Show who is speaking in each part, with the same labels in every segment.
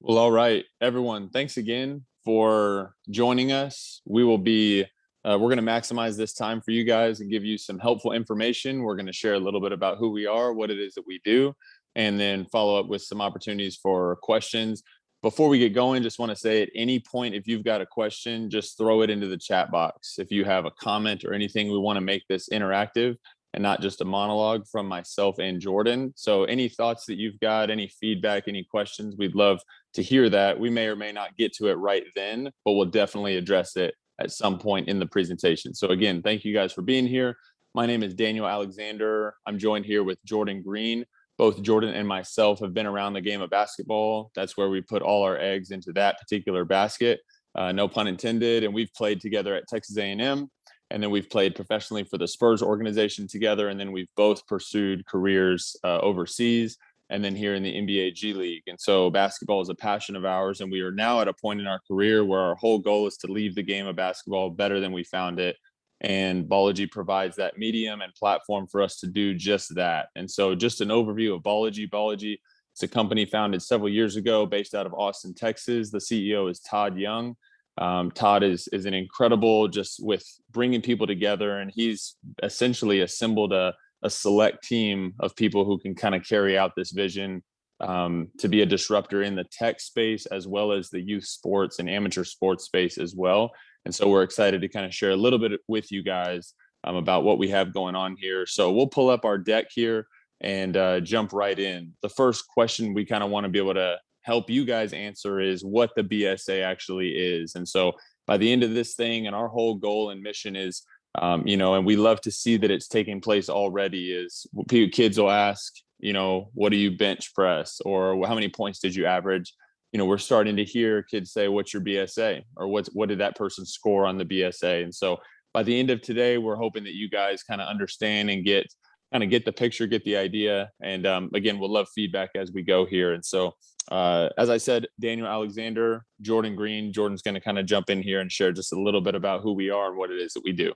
Speaker 1: Well, all right, everyone. Thanks again for joining us. We're going to maximize this time for you guys and give you some helpful information. We're going to share a little bit about who we are, what it is that we do, and then follow up with some opportunities for questions. Before we get going, just want to say at any point, if you've got a question, just throw it into the chat box. If you have a comment or anything, we want to make this interactive and not just a monologue from myself and Jordan. So, any thoughts that you've got, any feedback, any questions, we'd love to hear that. We may or may not get to it right then, but we'll definitely address it at some point in the presentation. So again, thank you guys for being here. My name is Daniel Alexander. I'm joined here with Jordan Green. Both Jordan and myself have been around the game of basketball. That's where we put all our eggs into that particular basket. No pun intended. And we've played together at Texas A&M, and then we've played professionally for the Spurs organization together. And then we've both pursued careers overseas and then here in the NBA G League. And so basketball is a passion of ours. And we are now at a point in our career where our whole goal is to leave the game of basketball better than we found it. And Bology provides that medium and platform for us to do just that. And so just an overview of Bology. Bology is a company founded several years ago based out of Austin, Texas. The CEO is Todd Young. Todd is an incredible just with bringing people together, and he's essentially assembled a select team of people who can kind of carry out this vision to be a disruptor in the tech space as well as the youth sports and amateur sports space as well. And so we're excited to kind of share a little bit with you guys about what we have going on here. So we'll pull up our deck here and jump right in. The first question we kind of want to be able to help you guys answer is what the BSA actually is. And so by the end of this thing, and our whole goal and mission is and we love to see that it's taking place already, is kids will ask, what do you bench press, or how many points did you average? We're starting to hear kids say, what's your BSA, or what did that person score on the BSA? And so by the end of today, we're hoping that you guys kind of understand and get the picture, get the idea. And again, we'll love feedback as we go here. And so as I said, Daniel Alexander, Jordan Green. Jordan's going to kind of jump in here and share just a little bit about who we are and what it is that we do.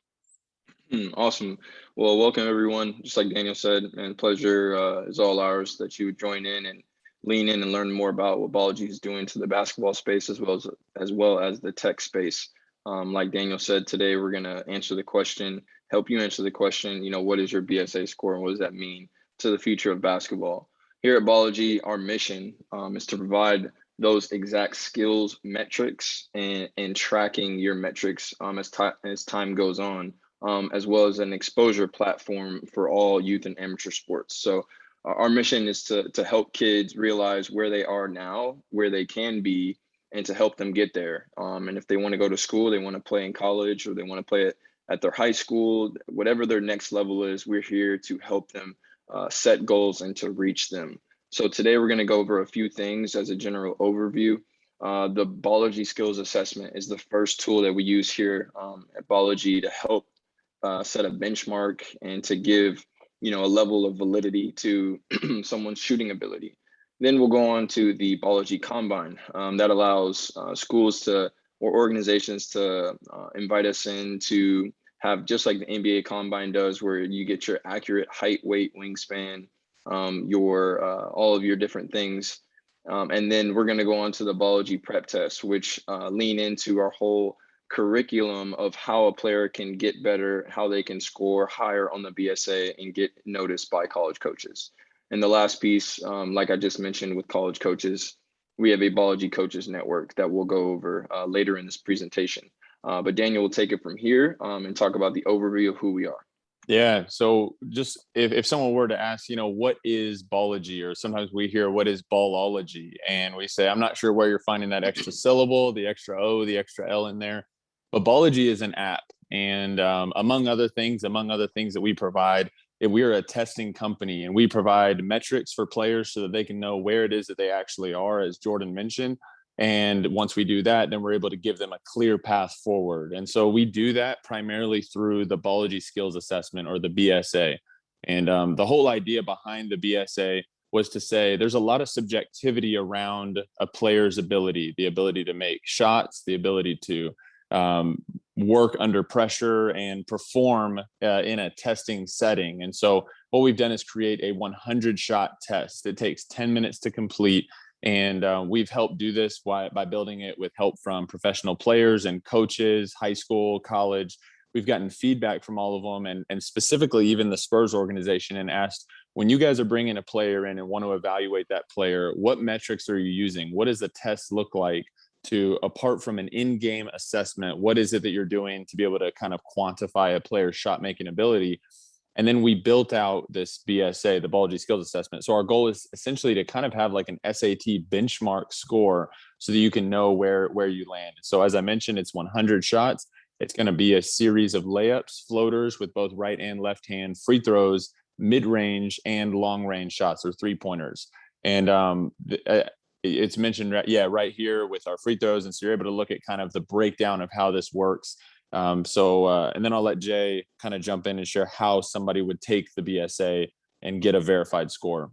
Speaker 2: Awesome. Well, welcome everyone. Just like Daniel said, and pleasure is all ours that you would join in and lean in and learn more about what Bology is doing to the basketball space as well as the tech space. Like Daniel said, today we're going to help you answer the question, what is your BSA score and what does that mean to the future of basketball? Here at Bology, our mission is to provide those exact skills, metrics, and tracking your metrics as time goes on. As well as an exposure platform for all youth and amateur sports. So our mission is to help kids realize where they are now, where they can be, and to help them get there. And if they want to go to school, they want to play in college, or they want to play at their high school, whatever their next level is, we're here to help them set goals and to reach them. So today we're going to go over a few things as a general overview. The Bology Skills Assessment is the first tool that we use here at Bology to help set a benchmark and to give a level of validity to someone's shooting ability. Then we'll go on to the Bology Combine that allows schools or organizations to invite us in to have, just like the NBA Combine does, where you get your accurate height, weight, wingspan, all of your different things. And then we're going to go on to the Bology Prep Test, which lean into our whole curriculum of how a player can get better, how they can score higher on the BSA and get noticed by college coaches. And the last piece, like I just mentioned with college coaches, we have a Bology Coaches Network that we'll go over later in this presentation. But Daniel will take it from here and talk about the overview of who we are.
Speaker 1: Yeah. So just if someone were to ask, what is Bology, or sometimes we hear what is Ballology, and we say, I'm not sure where you're finding that extra syllable, the extra O, the extra L in there. But Bology is an app, and among other things that we provide, we are a testing company, and we provide metrics for players so that they can know where it is that they actually are, as Jordan mentioned. And once we do that, then we're able to give them a clear path forward. And so we do that primarily through the Bology Skills Assessment, or the BSA. And the whole idea behind the BSA was to say there's a lot of subjectivity around a player's ability, the ability to make shots, the ability to work under pressure and perform in a testing setting. And so what we've done is create a 100 shot test. It takes 10 minutes to complete. And we've helped do this by building it with help from professional players and coaches, high school, college. We've gotten feedback from all of them, and specifically even the Spurs organization, and asked, when you guys are bringing a player in and want to evaluate that player, what metrics are you using? What does the test look like to, apart from an in-game assessment, what is it that you're doing to be able to kind of quantify a player's shot making ability? And then we built out this BSA, the Bology Skills Assessment. So our goal is essentially to kind of have like an SAT benchmark score so that you can know where you land. So as I mentioned, it's 100 shots. It's going to be a series of layups, floaters with both right and left hand, free throws, mid-range, and long-range shots, or three-pointers. And it's mentioned, right here with our free throws. And so you're able to look at kind of the breakdown of how this works. And then I'll let Jay kind of jump in and share how somebody would take the BSA and get a verified score.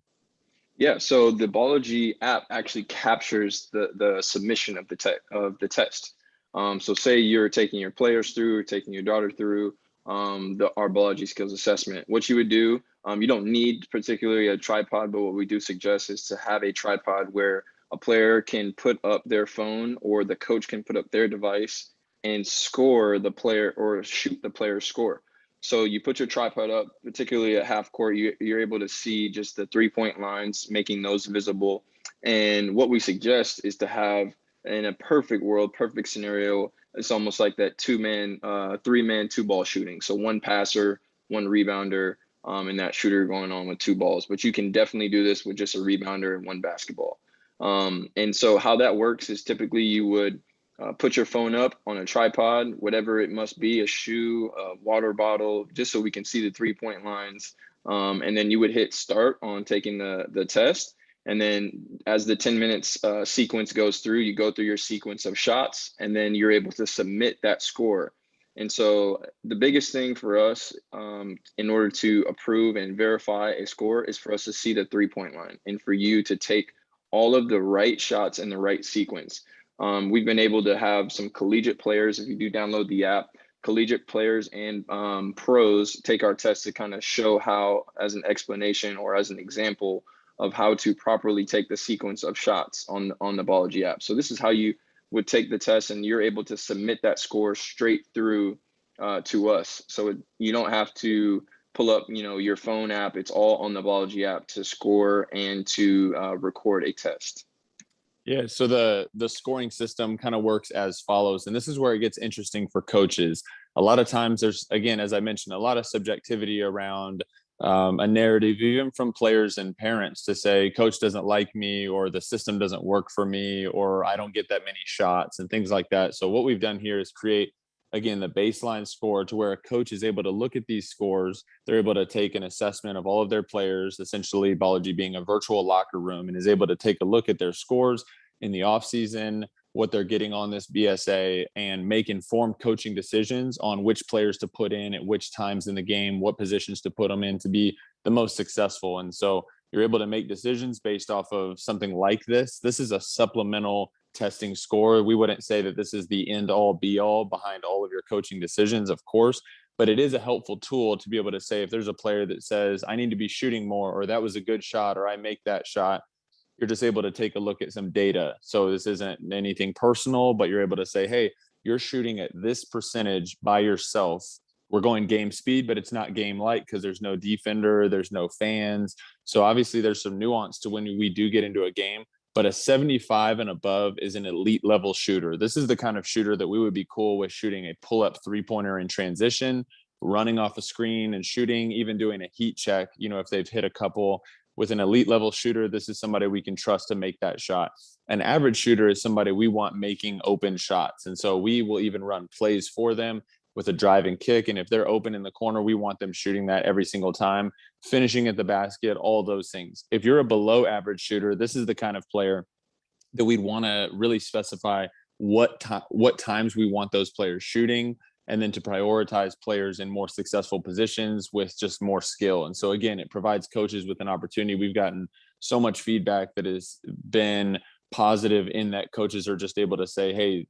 Speaker 2: Yeah, so the Bology app actually captures the submission of the test. So say you're taking your players through, or taking your daughter through our Bology skills assessment. What you would do, you don't need particularly a tripod, but what we do suggest is to have a tripod where a player can put up their phone, or the coach can put up their device and score the player, or shoot the player's score. So you put your tripod up, particularly at half court, you're able to see just the 3-point lines, making those visible. And what we suggest is to have, in a perfect world, perfect scenario, it's almost like that 2-man, 3-man, 2-ball shooting. So one passer, one rebounder, and that shooter going on with 2 balls. But you can definitely do this with just a rebounder and 1 basketball. And so how that works is typically you would put your phone up on a tripod, whatever it must be, a shoe, a water bottle, just so we can see the 3-point lines. And then you would hit start on taking the test. And then as the 10 minutes sequence goes through, you go through your sequence of shots, and then you're able to submit that score. And so the biggest thing for us in order to approve and verify a score is for us to see the 3-point line, and for you to take all of the right shots in the right sequence. We've been able to have some collegiate players, if you do download the app, collegiate players and pros take our test to kind of show how, as an explanation or as an example of how to properly take the sequence of shots on the Bology app. So this is how you would take the test, and you're able to submit that score straight through to us. So you don't have to pull up, your phone app. It's all on the Bology app to score and to record a test.
Speaker 1: Yeah, so the scoring system kind of works as follows, and this is where it gets interesting for coaches. A lot of times there's, again, as I mentioned, a lot of subjectivity around a narrative, even from players and parents, to say coach doesn't like me, or the system doesn't work for me, or I don't get that many shots and things like that. So what we've done here is create, again, the baseline score to where a coach is able to look at these scores. They're able to take an assessment of all of their players, essentially Bology being a virtual locker room, and is able to take a look at their scores in the off season, what they're getting on this BSA, and make informed coaching decisions on which players to put in at which times in the game, what positions to put them in to be the most successful. And so you're able to make decisions based off of something like this. This is a supplemental testing score. We wouldn't say that this is the end all be all behind all of your coaching decisions, of course, but it is a helpful tool to be able to say, if there's a player that says, I need to be shooting more, or that was a good shot, or I make that shot, you're just able to take a look at some data. So this isn't anything personal, but you're able to say, hey, you're shooting at this percentage by yourself. We're going game speed, but it's not game light because there's no defender, there's no fans. So obviously there's some nuance to when we do get into a game, but a 75 and above is an elite level shooter. This is the kind of shooter that we would be cool with shooting a pull-up 3-pointer in transition, running off a screen and shooting, even doing a heat check, if they've hit a couple. With an elite level shooter, this is somebody we can trust to make that shot. An average shooter is somebody we want making open shots. And so we will even run plays for them with a drive and kick. And if they're open in the corner, we want them shooting that every single time, finishing at the basket, all those things. If you're a below average shooter, this is the kind of player that we'd want to really specify what times we want those players shooting, and then to prioritize players in more successful positions with just more skill. And so again, it provides coaches with an opportunity. We've gotten so much feedback that has been positive, in that coaches are just able to say, hey,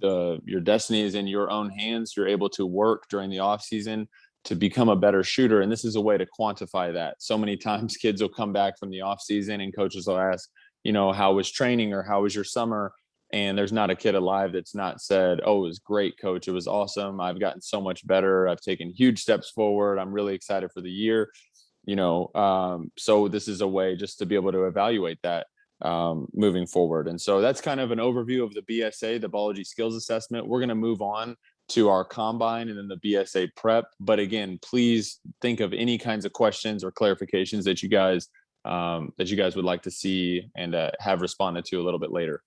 Speaker 1: your destiny is in your own hands. You're able to work during the off season to become a better shooter. And this is a way to quantify that. So many times kids will come back from the off season and coaches will ask, how was training or how was your summer? And there's not a kid alive that's not said, oh, it was great, coach. It was awesome. I've gotten so much better. I've taken huge steps forward. I'm really excited for the year. So this is a way just to be able to evaluate that moving forward. And so that's kind of an overview of the BSA, the Bology Skills Assessment. We're going to move on to our combine and then the BSA prep. But again, please think of any kinds of questions or clarifications that you guys would like to see and have responded to a little bit later.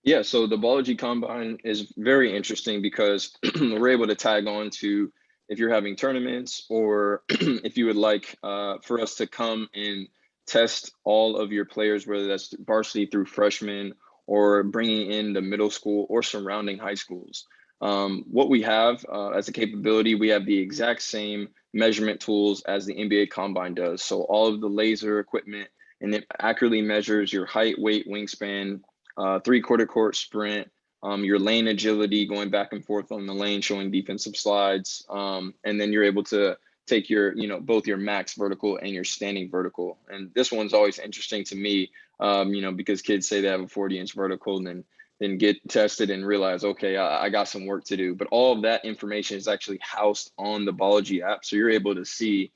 Speaker 2: Yeah, so the Bology Combine is very interesting because we're able to tag on to if you're having tournaments or if you would like for us to come and test all of your players, whether that's varsity through freshmen or bringing in the middle school or surrounding high schools. What we have as a capability, we have the exact same measurement tools as the NBA Combine does. So all of the laser equipment, and it accurately measures your height, weight, wingspan, 3/4 court sprint, your lane agility, going back and forth on the lane, showing defensive slides. And then you're able to take your, both your max vertical and your standing vertical. And this one's always interesting to me, because kids say they have a 40-inch vertical and then get tested and realize, okay, I got some work to do. But all of that information is actually housed on the Bology app. So you're able to see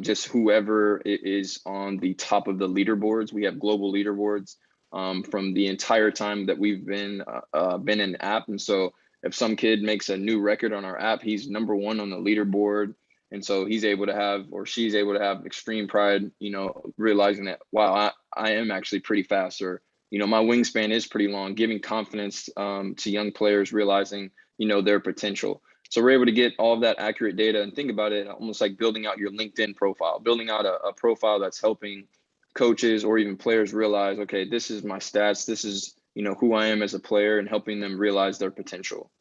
Speaker 2: just whoever is on the top of the leaderboards. We have global leaderboards from the entire time that we've been an app. And so if some kid makes a new record on our app, he's number one on the leaderboard. And so he's able to have, or she's able to have extreme pride, realizing that, wow, I am actually pretty fast, or, my wingspan is pretty long, giving confidence to young players, realizing, their potential. So we're able to get all of that accurate data and think about it almost like building out your LinkedIn profile, building out a profile that's helping coaches or even players realize, okay, this is my stats. This is, who I am as a player, and helping them realize their potential.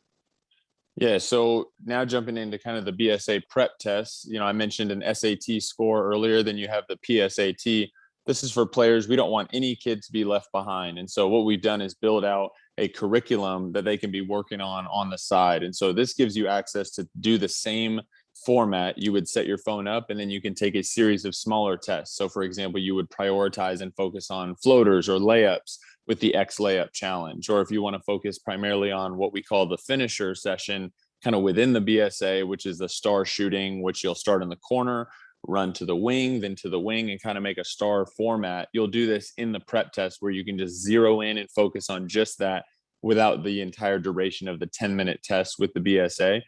Speaker 1: Yeah. So now jumping into kind of the BSA prep tests, I mentioned an SAT score earlier, then you have the PSAT. This is for players. We don't want any kid to be left behind. And so what we've done is build out a curriculum that they can be working on the side. And so this gives you access to do the same format. You would set your phone up and then you can take a series of smaller tests. So for example, you would prioritize and focus on floaters or layups with the X layup challenge. Or if you want to focus primarily on what we call the finisher session, kind of within the BSA, which is the star shooting, which you'll start in the corner, run to the wing, then to the wing, and kind of make a star format. You'll do this in the prep test where you can just zero in and focus on just that without the entire duration of the 10-minute test with the BSA.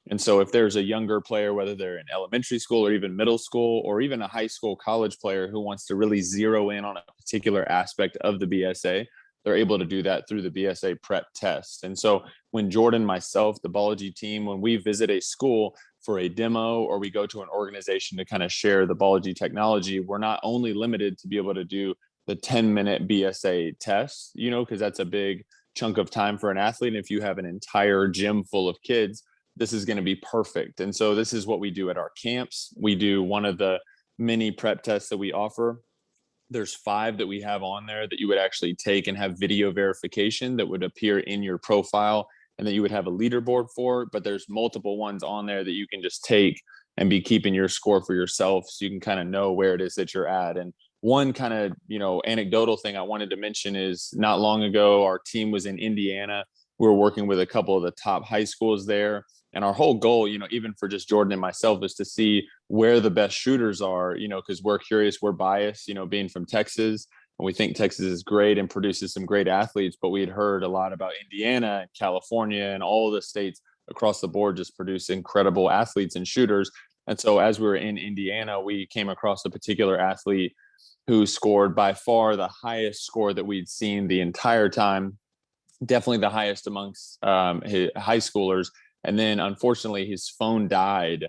Speaker 1: And so if there's a younger player, whether they're in elementary school or even middle school, or even a high school college player who wants to really zero in on a particular aspect of the BSA, they're able to do that through the BSA prep test. And so when Jordan, myself, the Bology team, when we visit a school for a demo or we go to an organization to kind of share the Bology technology, we're not only limited to be able to do the 10-minute BSA test, because that's a big chunk of time for an athlete. And if you have an entire gym full of kids, this is going to be perfect. And so this is what we do at our camps. We do one of the many prep tests that we offer. There's 5 that we have on there that you would actually take and have video verification that would appear in your profile and that you would have a leaderboard for. But there's multiple ones on there that you can just take and be keeping your score for yourself, so you can kind of know where it is that you're at. And one kind of, anecdotal thing I wanted to mention is not long ago, our team was in Indiana. We were working with a couple of the top high schools there. And our whole goal, even for just Jordan and myself, is to see where the best shooters are, because we're curious, we're biased, being from Texas, and we think Texas is great and produces some great athletes. But we had heard a lot about Indiana and California and all the states across the board just produce incredible athletes and shooters. And so as we were in Indiana, we came across a particular athlete who scored by far the highest score that we'd seen the entire time, definitely the highest amongst his high schoolers. And then unfortunately, his phone died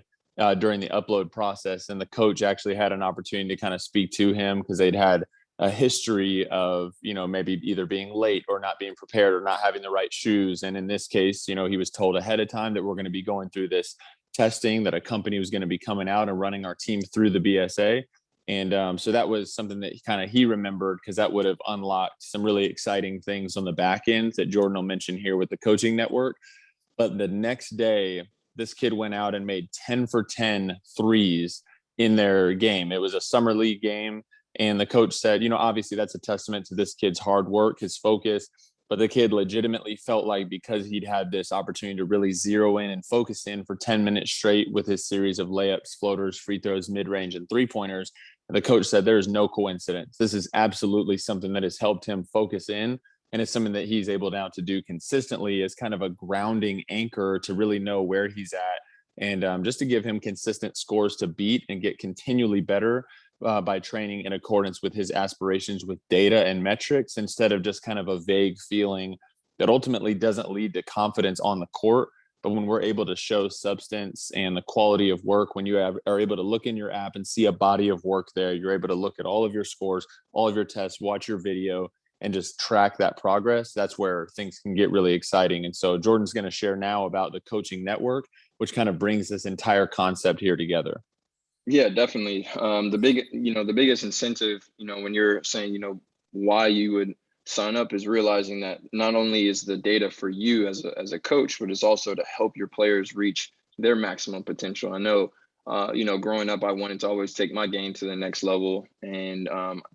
Speaker 1: during the upload process. And the coach actually had an opportunity to kind of speak to him because they'd had a history of, maybe either being late or not being prepared or not having the right shoes. And in this case, he was told ahead of time that we're going to be going through this testing, that a company was going to be coming out and running our team through the BSA. And so that was something that he remembered, because that would have unlocked some really exciting things on the back end that Jordan will mention here with the coaching network. But the next day, this kid went out and made 10 for 10 threes in their game. It was a summer league game. And the coach said, obviously that's a testament to this kid's hard work, his focus, but the kid legitimately felt like because he'd had this opportunity to really zero in and focus in for 10 minutes straight with his series of layups, floaters, free throws, mid-range, and three-pointers, the coach said there is no coincidence. This is absolutely something that has helped him focus in, and it's something that he's able now to do consistently as kind of a grounding anchor to really know where he's at, and just to give him consistent scores to beat and get continually better by training in accordance with his aspirations with data and metrics, instead of just kind of a vague feeling that ultimately doesn't lead to confidence on the court. But when we're able to show substance and the quality of work, when you are able to look in your app and see a body of work there, you're able to look at all of your scores, all of your tests, watch your video, and just track that progress. That's where things can get really exciting. And so Jordan's going to share now about the coaching network, which kind of brings this entire concept here together.
Speaker 2: Yeah, definitely. The biggest incentive, when you're saying, why you would sign up is realizing that not only is the data for you as a coach, but it's also to help your players reach their maximum potential. I know, growing up, I wanted to always take my game to the next level, and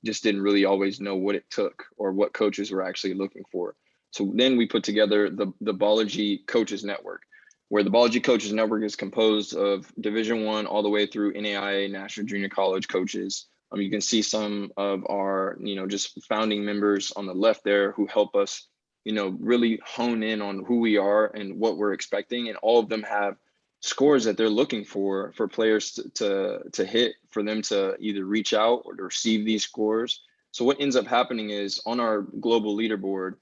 Speaker 2: just didn't really always know what it took or what coaches were actually looking for. So then we put together the Bology Coaches Network, where the Bology Coaches Network is composed of Division I all the way through NAIA, National Junior College coaches. You can see some of our, just founding members on the left there who help us, really hone in on who we are and what we're expecting. And all of them have scores that they're looking for players to hit, for them to either reach out or to receive these scores. So what ends up happening is on our global leaderboard,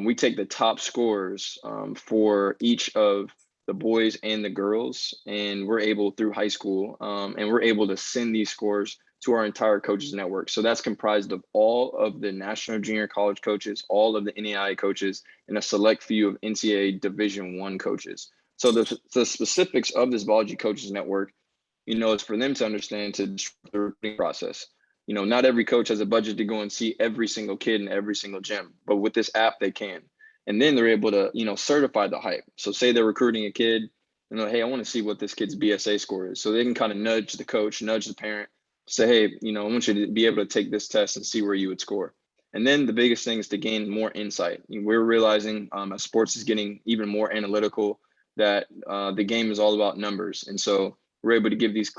Speaker 2: we take the top scores for each of the boys and the girls, and we're able through high school, and we're able to send these scores to our entire coaches network. So that's comprised of all of the National Junior College coaches, all of the NAIA coaches, and a select few of NCAA Division I coaches. So the specifics of this Bology Coaches Network, is for them to understand to the recruiting process. Not every coach has a budget to go and see every single kid in every single gym, but with this app, they can. And then they're able to, certify the hype. So say they're recruiting a kid, hey, I want to see what this kid's BSA score is. So they can kind of nudge the coach, nudge the parent, say, hey, I want you to be able to take this test and see where you would score. And then the biggest thing is to gain more insight. We're realizing as sports is getting even more analytical, that the game is all about numbers. And so we're able to give these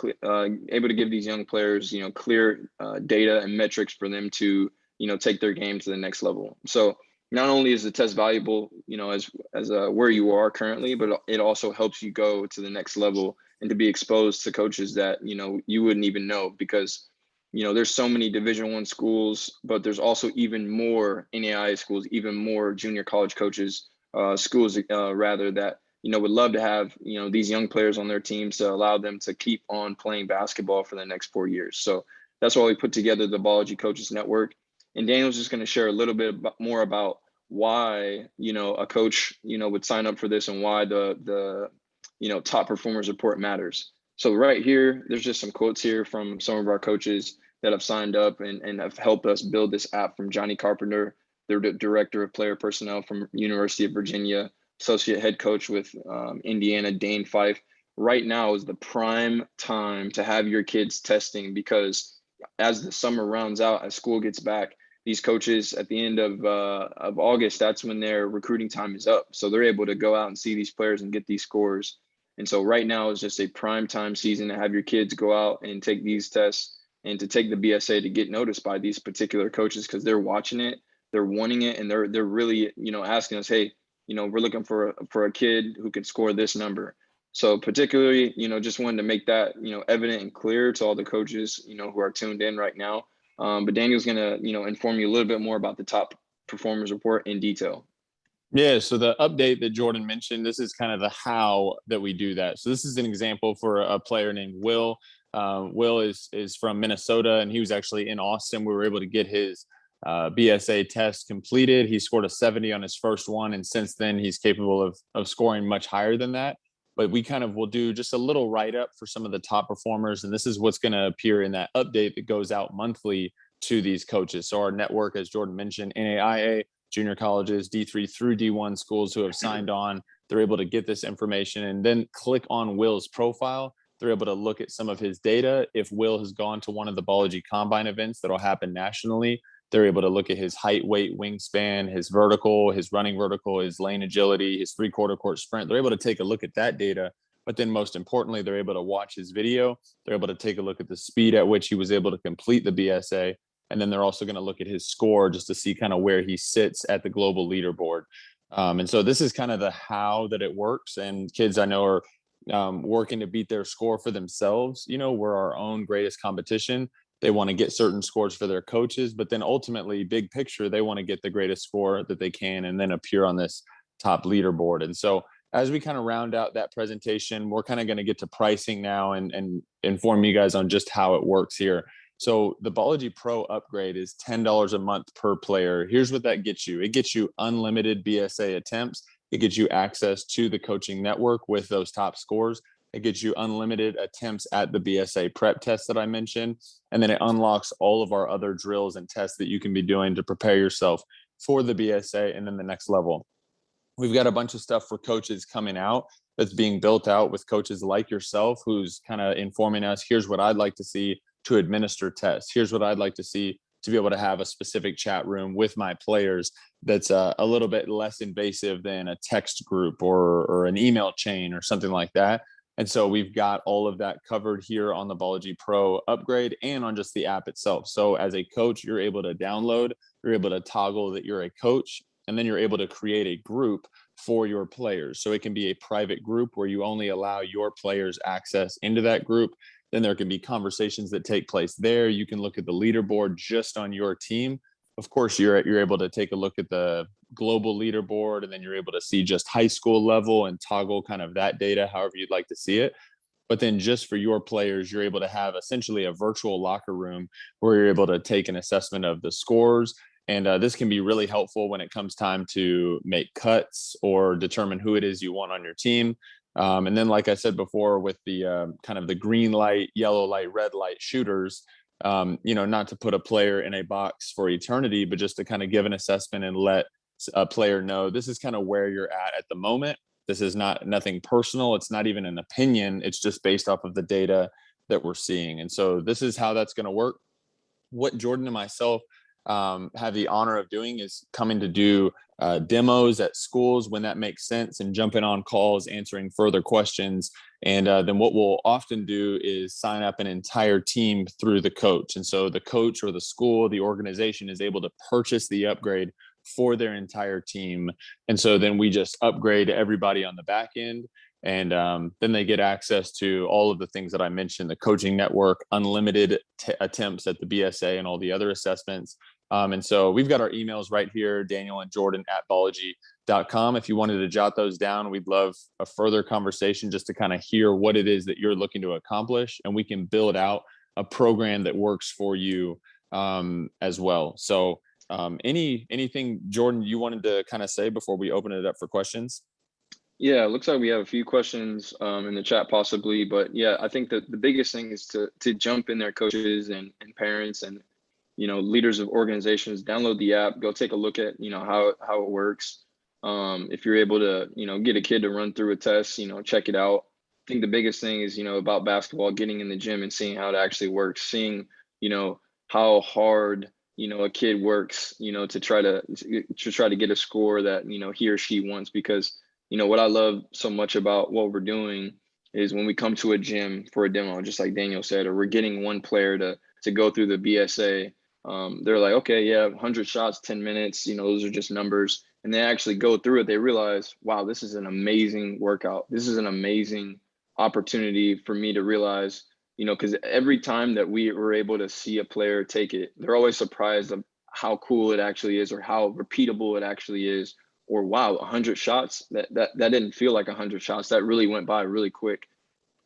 Speaker 2: young players, clear data and metrics for them to, take their game to the next level. So not only is the test valuable, as where you are currently, but it also helps you go to the next level and to be exposed to coaches that, you wouldn't even know, because, there's so many Division I schools, but there's also even more NAIA schools, even more junior college coaches, schools rather, that, would love to have, these young players on their teams to allow them to keep on playing basketball for the next 4 years. So that's why we put together the Bology Coaches Network. And Daniel's just going to share a little bit more about why, a coach, would sign up for this, and why the top performers report matters. So right here, there's just some quotes here from some of our coaches that have signed up and have helped us build this app, from Johnny Carpenter, their director of player personnel from University of Virginia, associate head coach with Indiana, Dane Fife. Right now is the prime time to have your kids testing, because as the summer rounds out, as school gets back, these coaches at the end of August, that's when their recruiting time is up. So they're able to go out and see these players and get these scores. And so right now is just a prime time season to have your kids go out and take these tests, and to take the BSA, to get noticed by these particular coaches, because they're watching it, they're wanting it, and they're really, asking us, hey, we're looking for a kid who can score this number. So particularly, just wanted to make that, evident and clear to all the coaches, who are tuned in right now. But Daniel's going to, inform you a little bit more about the top performers report in detail.
Speaker 1: Yeah, so the update that Jordan mentioned, this is kind of the how that we do that. So this is an example for a player named Will. Will is from Minnesota, and he was actually in Austin. We were able to get his BSA test completed. He scored a 70 on his first one, and since then he's capable of scoring much higher than that. But we kind of will do just a little write-up for some of the top performers, and this is what's going to appear in that update that goes out monthly to these coaches. So our network, as Jordan mentioned, NAIA, junior colleges, D3 through D1 schools who have signed on, they're able to get this information and then click on Will's profile They're able to look at some of his data. If Will has gone to one of the Bology combine events that'll happen nationally, they're able to look at his height, weight, wingspan, his vertical, his running vertical, his lane agility, his 3/4 court sprint. They're able to take a look at that data. But then most importantly, they're able to watch his video. They're able to take a look at the speed at which he was able to complete the BSA. And then they're also going to look at his score just to see kind of where he sits at the global leaderboard. And so this is kind of the how that it works. And kids I know are working to beat their score for themselves. We're our own greatest competition. They want to get certain scores for their coaches, but then ultimately, big picture, they want to get the greatest score that they can and then appear on this top leaderboard. And so as we kind of round out that presentation, we're kind of going to get to pricing now and inform you guys on just how it works here. So the Bology Pro upgrade is $10 a month per player. Here's what that gets you. It gets you unlimited BSA attempts. It gets you access to the coaching network with those top scores. It gets you unlimited attempts at the BSA prep test that I mentioned. And then it unlocks all of our other drills and tests that you can be doing to prepare yourself for the BSA and then the next level. We've got a bunch of stuff for coaches coming out that's being built out with coaches like yourself, who's kind of informing us, here's what I'd like to see to administer tests. Here's what I'd like to see to be able to have a specific chat room with my players that's a little bit less invasive than a text group or an email chain or something like that. And so we've got all of that covered here on the Bology Pro upgrade and on just the app itself. So as a coach, you're able to download, you're able to toggle that you're a coach, and then you're able to create a group for your players. So it can be a private group where you only allow your players access into that group. Then there can be conversations that take place there. You can look at the leaderboard just on your team. Of course, you're able to take a look at the global leaderboard, and then you're able to see just high school level and toggle kind of that data however you'd like to see it. But then just for your players, you're able to have essentially a virtual locker room where you're able to take an assessment of the scores. And this can be really helpful when it comes time to make cuts or determine who it is you want on your team. And then, like I said before, with the kind of the green light, yellow light, red light shooters, not to put a player in a box for eternity, but just to kind of give an assessment and let a player know this is kind of where you're at the moment. This is nothing personal. It's not even an opinion. It's just based off of the data that we're seeing. And so this is how that's going to work. What Jordan and myself have the honor of doing is coming to do demos at schools when that makes sense and jumping on calls, answering further questions. And then what we'll often do is sign up an entire team through the coach. And so the coach or the school, the organization is able to purchase the upgrade for their entire team. And so then we just upgrade everybody on the back end. And then they get access to all of the things that I mentioned, the coaching network, unlimited attempts at the BSA and all the other assessments. And so we've got our emails right here, Daniel and Jordan at Bology.com. If you wanted to jot those down, we'd love a further conversation just to kind of hear what it is that you're looking to accomplish. And we can build out a program that works for you as well. So anything, Jordan, you wanted to kind of say before we open it up for questions?
Speaker 2: Yeah, it looks like we have a few questions in the chat possibly, but yeah, I think that the biggest thing is to jump in there, coaches and parents and leaders of organizations, download the app, go take a look at how it works. If you're able to get a kid to run through a test, check it out. I think the biggest thing is about basketball, getting in the gym and seeing how it actually works, seeing how hard a kid works to try to get a score that he or she wants. Because what I love so much about what we're doing is when we come to a gym for a demo, just like Daniel said, or we're getting one player to go through the BSA, they're like, okay, yeah, 100 shots, 10 minutes, those are just numbers. And they actually go through it. They realize, wow, this is an amazing workout. This is an amazing opportunity for me to realize, because every time that we were able to see a player take it, they're always surprised of how cool it actually is or how repeatable it actually is. Or wow, 100 shots, that didn't feel like 100 shots. That really went by really quick.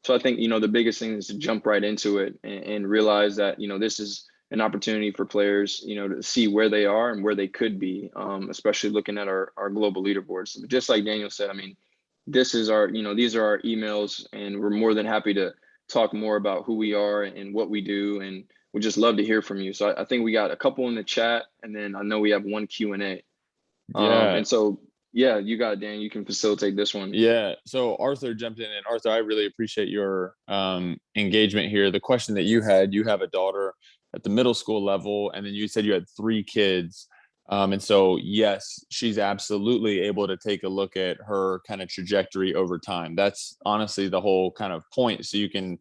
Speaker 2: So I think, the biggest thing is to jump right into it and realize that, this is an opportunity for players, to see where they are and where they could be, especially looking at our global leaderboards. But just like Daniel said, I mean, this is these are our emails, and we're more than happy to talk more about who we are and what we do. And we just love to hear from you. So I think we got a couple in the chat, and then I know we have one Q&A.
Speaker 1: Yeah.
Speaker 2: And so, Yeah, you got it, Dan. You can facilitate this one.
Speaker 1: Yeah. So Arthur jumped in, and Arthur, I really appreciate your engagement here. The question that you have a daughter at the middle school level, and then you said you had 3 kids. And so, yes, she's absolutely able to take a look at her kind of trajectory over time. That's honestly the whole kind of point. So you can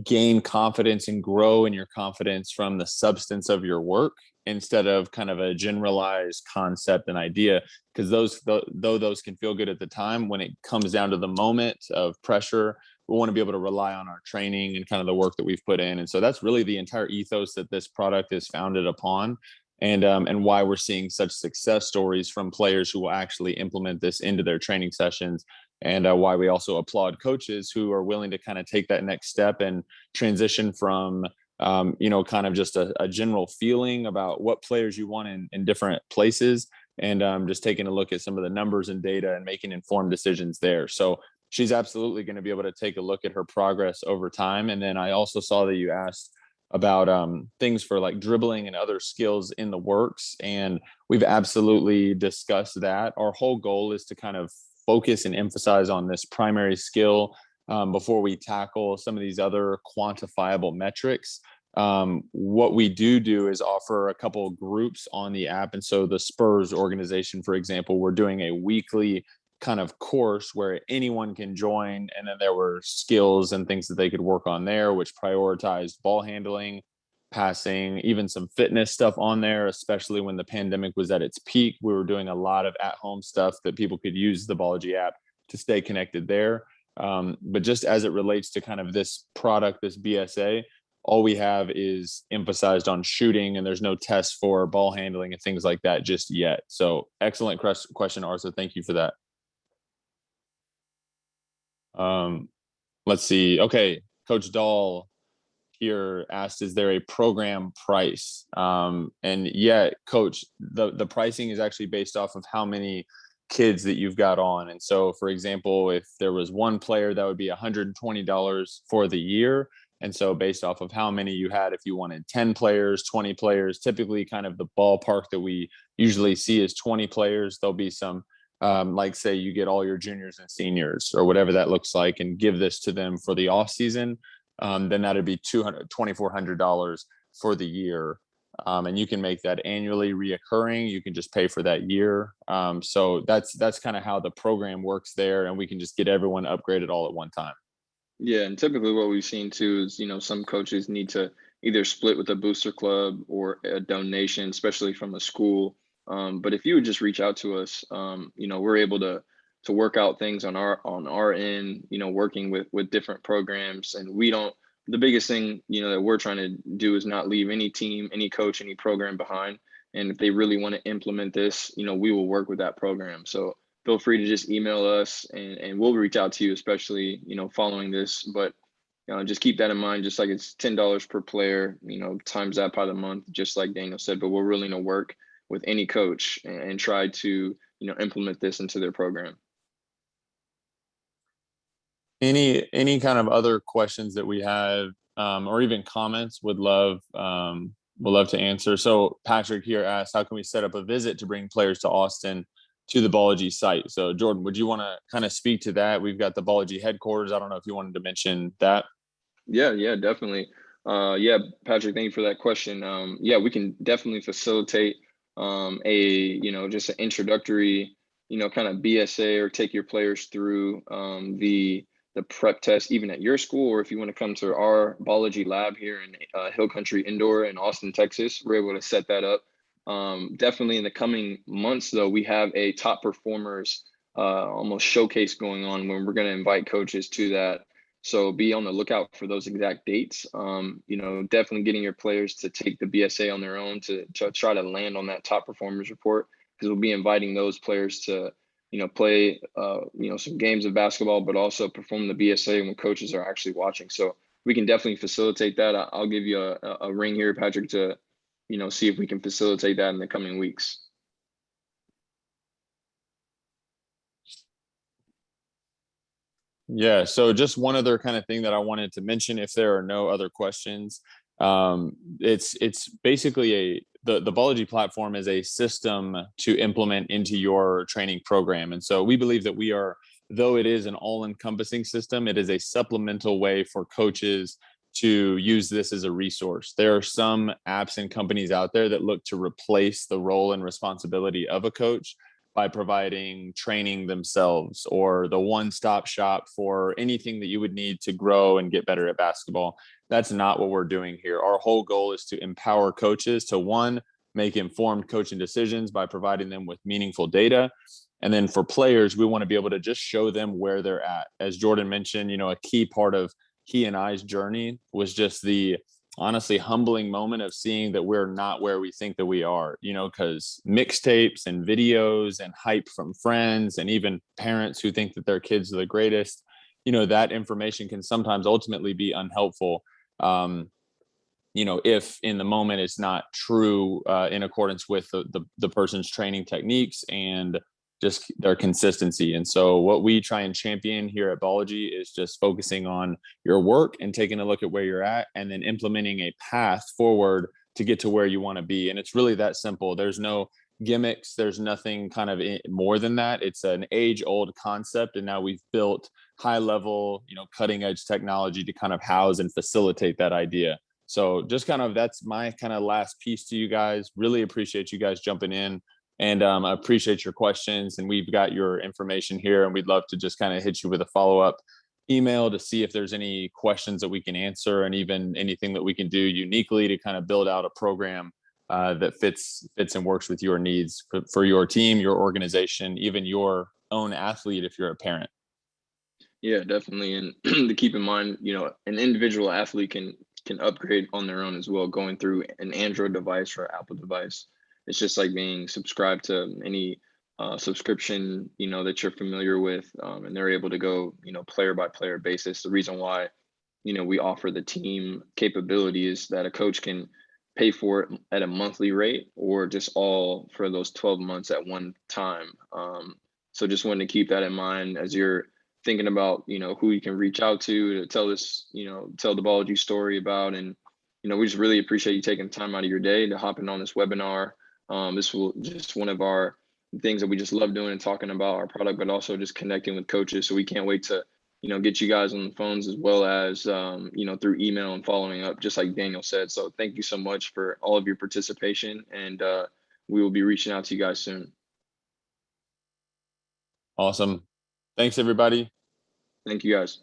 Speaker 1: gain confidence and grow in your confidence from the substance of your work instead of kind of a generalized concept and idea, because though those can feel good at the time, when it comes down to the moment of pressure, we want to be able to rely on our training and kind of the work that we've put in. And so that's really the entire ethos that this product is founded upon, and why we're seeing such success stories from players who will actually implement this into their training sessions, and why we also applaud coaches who are willing to kind of take that next step and transition from kind of just a general feeling about what players you want in different places, and just taking a look at some of the numbers and data and making informed decisions there. So she's absolutely going to be able to take a look at her progress over time. And then I also saw that you asked about things for like dribbling and other skills in the works, and we've absolutely discussed that. Our whole goal is to kind of focus and emphasize on this primary skill before we tackle some of these other quantifiable metrics. What we do is offer a couple of groups on the app. And so the Spurs organization, for example, we're doing a weekly kind of course where anyone can join. And then there were skills and things that they could work on there, which prioritized ball handling, passing, even some fitness stuff on there, especially when the pandemic was at its peak. We were doing a lot of at-home stuff that people could use the Bology app to stay connected there. But just as it relates to kind of this product, this BSA, all we have is emphasized on shooting, and there's no tests for ball handling and things like that just yet. So excellent question, Arthur. Thank you for that. Let's see. Okay. Coach Dahl here asked, is there a program price? And yeah, coach, the pricing is actually based off of how many kids that you've got on. And so, for example, if there was one player, that would be $120 for the year. And so based off of how many you had, if you wanted 10 players, 20 players, typically kind of the ballpark that we usually see is 20 players. There'll be some like say you get all your juniors and seniors or whatever that looks like, and give this to them for the off season, then that'd be $2,400 for the year. And you can make that annually reoccurring. You can just pay for that year. So that's kind of how the program works there, and we can just get everyone upgraded all at one time.
Speaker 2: Yeah, and typically what we've seen too is, some coaches need to either split with a booster club or a donation, especially from a school. But if you would just reach out to us, we're able to work out things on our end, working with different programs. And we don't, the biggest thing, that we're trying to do is not leave any team, any coach, any program behind. And if they really want to implement this, we will work with that program. So feel free to just email us, and we'll reach out to you, especially, following this. But just keep that in mind, just like it's $10 per player, times that by the month, just like Daniel said. But we're willing to work with any coach and try to, implement this into their program.
Speaker 1: Any kind of other questions that we have, or even comments, would love to answer. So Patrick here asked, how can we set up a visit to bring players to Austin to the Bology site? So Jordan, would you want to kind of speak to that? We've got the Bology headquarters. I don't know if you wanted to mention that.
Speaker 2: Yeah, definitely. Yeah, Patrick, thank you for that question. Yeah, we can definitely facilitate just an introductory, kind of BSA, or take your players through the prep test, even at your school, or if you want to come to our Bology lab here in Hill Country Indoor in Austin, Texas, we're able to set that up. Definitely in the coming months, though, we have a top performers almost showcase going on, when we're going to invite coaches to that. So be on the lookout for those exact dates. Definitely getting your players to take the BSA on their own to try to land on that top performers report, because we'll be inviting those players to, play, some games of basketball, but also perform the BSA when coaches are actually watching. So we can definitely facilitate that. I'll give you a ring here, Patrick, to, see if we can facilitate that in the coming weeks.
Speaker 1: Yeah. So just one other kind of thing that I wanted to mention, if there are no other questions, it's basically the Bology platform is a system to implement into your training program. And so we believe that we are, though it is an all-encompassing system, it is a supplemental way for coaches to use this as a resource. There are some apps and companies out there that look to replace the role and responsibility of a coach by providing training themselves or the one-stop shop for anything that you would need to grow and get better at basketball. That's not what we're doing here. Our whole goal is to empower coaches to, one, make informed coaching decisions by providing them with meaningful data. And then for players, we want to be able to just show them where they're at. As Jordan mentioned, a key part of he and I's journey was just the honestly humbling moment of seeing that we're not where we think that we are, because mixtapes and videos and hype from friends and even parents who think that their kids are the greatest, that information can sometimes ultimately be unhelpful. If in the moment it's not true in accordance with the person's training techniques and just their consistency. And so what we try and champion here at Bology is just focusing on your work and taking a look at where you're at and then implementing a path forward to get to where you want to be. And it's really that simple. There's no gimmicks. There's nothing kind of more than that. It's an age-old concept. And now we've built high level, cutting edge technology to kind of house and facilitate that idea. So just that's my kind of last piece to you guys. Really appreciate you guys jumping in. And I appreciate your questions, and we've got your information here, and we'd love to just kind of hit you with a follow-up email to see if there's any questions that we can answer and even anything that we can do uniquely to kind of build out a program that fits and works with your needs for your team, your organization, even your own athlete if you're a parent.
Speaker 2: Yeah, definitely. And to keep in mind, an individual athlete can upgrade on their own as well, going through an Android device or Apple device. It's just like being subscribed to any subscription, that you're familiar with, and they're able to go, player by player basis. The reason why, we offer the team capability is that a coach can pay for it at a monthly rate or just all for those 12 months at one time. So just wanted to keep that in mind as you're thinking about, who you can reach out to tell this, tell the Bology story about. And, we just really appreciate you taking time out of your day to hop in on this webinar. This will just one of our things that we just love doing and talking about our product, but also just connecting with coaches. So we can't wait to, get you guys on the phones as well as, through email and following up, just like Daniel said. So thank you so much for all of your participation, and we will be reaching out to you guys soon.
Speaker 1: Awesome. Thanks, everybody.
Speaker 2: Thank you, guys.